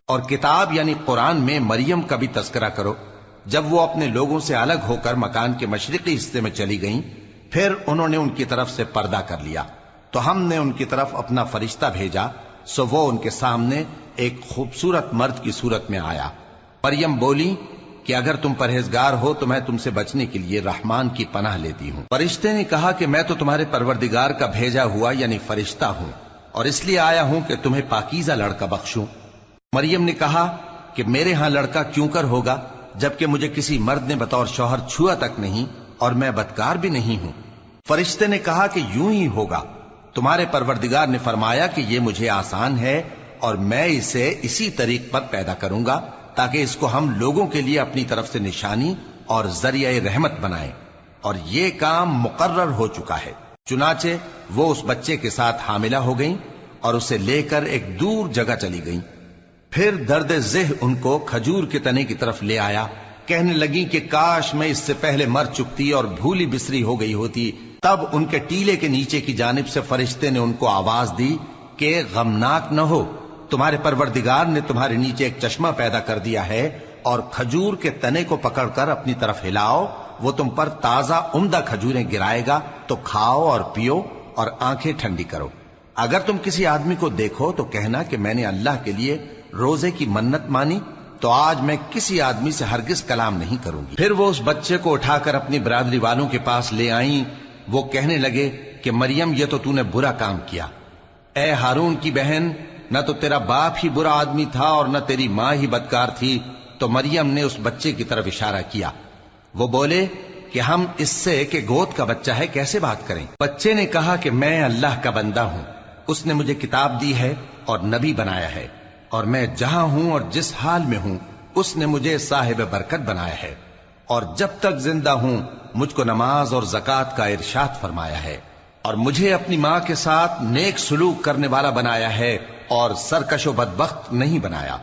اور کتاب یعنی قرآن میں مریم کا بھی تذکرہ کرو، جب وہ اپنے لوگوں سے الگ ہو کر مکان کے مشرقی حصے میں چلی گئیں، پھر انہوں نے ان کی طرف سے پردہ کر لیا، تو ہم نے ان کی طرف اپنا فرشتہ بھیجا، سو وہ ان کے سامنے ایک خوبصورت مرد کی صورت میں آیا۔ مریم بولی کہ اگر تم پرہیزگار ہو تو میں تم سے بچنے کے لیے رحمان کی پناہ لیتی ہوں۔ فرشتے نے کہا کہ میں تو تمہارے پروردگار کا بھیجا ہوا یعنی فرشتہ ہوں، اور اس لیے آیا ہوں کہ تمہیں پاکیزہ لڑکا بخشوں۔ مریم نے کہا کہ میرے ہاں لڑکا کیوں کر ہوگا، جبکہ مجھے کسی مرد نے بطور شوہر چھوا تک نہیں، اور میں بدکار بھی نہیں ہوں۔ فرشتے نے کہا کہ یوں ہی ہوگا، تمہارے پروردگار نے فرمایا کہ یہ مجھے آسان ہے، اور میں اسے اسی طریق پر پیدا کروں گا تاکہ اس کو ہم لوگوں کے لیے اپنی طرف سے نشانی اور ذریعہ رحمت بنائیں، اور یہ کام مقرر ہو چکا ہے۔ چنانچہ وہ اس بچے کے ساتھ حاملہ ہو گئیں اور اسے لے کر ایک دور جگہ چلی گئیں۔ پھر درد ذہ ان کو کھجور کے تنے کی طرف لے آیا، کہنے لگی کہ کاش میں اس سے پہلے مر چکتی اور بھولی بسری ہو گئی ہوتی۔ تب ان کے ٹیلے کے نیچے کی جانب سے فرشتے نے ان کو آواز دی کہ غمناک نہ ہو، تمہارے پروردگار نے تمہارے نیچے ایک چشمہ پیدا کر دیا ہے، اور کھجور کے تنے کو پکڑ کر اپنی طرف ہلاؤ، وہ تم پر تازہ عمدہ کھجوریں گرائے گا، تو کھاؤ اور پیو اور آنکھیں ٹھنڈی کرو۔ اگر تم کسی آدمی کو دیکھو تو کہنا کہ میں نے اللہ کے لیے روزے کی منت مانی، تو آج میں کسی آدمی سے ہرگز کلام نہیں کروں گی۔ پھر وہ اس بچے کو اٹھا کر اپنی برادری والوں کے پاس لے آئیں۔ وہ کہنے لگے کہ مریم یہ تو نے برا کام کیا، اے ہارون کی بہن، نہ تو تیرا باپ ہی برا آدمی تھا اور نہ تیری ماں ہی بدکار تھی۔ تو مریم نے اس بچے کی طرف اشارہ کیا۔ وہ بولے کہ ہم اس سے کہ گود کا بچہ ہے کیسے بات کریں؟ بچے نے کہا کہ میں اللہ کا بندہ ہوں، اس نے مجھے کتاب دی ہے اور نبی بنایا ہے، اور میں جہاں ہوں اور جس حال میں ہوں اس نے مجھے صاحب برکت بنایا ہے، اور جب تک زندہ ہوں مجھ کو نماز اور زکوٰۃ کا ارشاد فرمایا ہے، اور مجھے اپنی ماں کے ساتھ نیک سلوک کرنے والا بنایا ہے اور سرکش و بدبخت نہیں بنایا،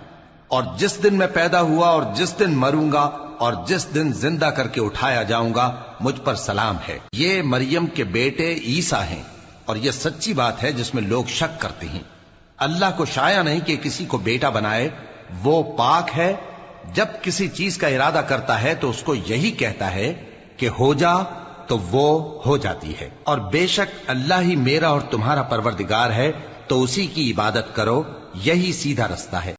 اور جس دن میں پیدا ہوا اور جس دن مروں گا اور جس دن زندہ کر کے اٹھایا جاؤں گا مجھ پر سلام ہے۔ یہ مریم کے بیٹے عیسیٰ ہیں، اور یہ سچی بات ہے جس میں لوگ شک کرتے ہیں۔ اللہ کو شایع نہیں کہ کسی کو بیٹا بنائے، وہ پاک ہے، جب کسی چیز کا ارادہ کرتا ہے تو اس کو یہی کہتا ہے کہ ہو جا، تو وہ ہو جاتی ہے۔ اور بے شک اللہ ہی میرا اور تمہارا پروردگار ہے، تو اسی کی عبادت کرو، یہی سیدھا رستہ ہے۔